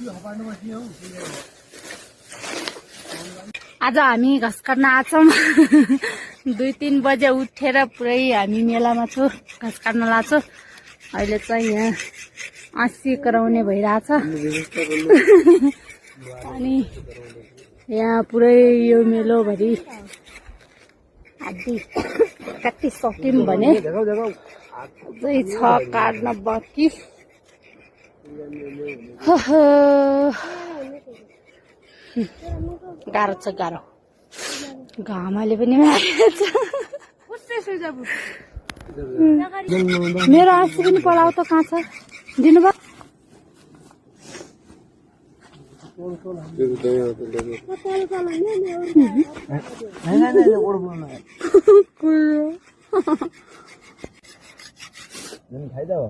आज हामी घाँस काट्न आछौँ 2-3 बजे उठेर पुरै हामी मेलामा छु घाँस काट्न लाग्छु अहिले चाहिँ यहाँ आँसी कराउने भइरहेछ अनि यहाँ पुरै यो मेलोभरि आदि काटिसक्यौँ भने अझै छ काट्न बाँकी गाह्रो छ गाह्रो घामले पनि मारेछ मेरो आँसी पनि पलाउ त कहाँ छ दिनुभयो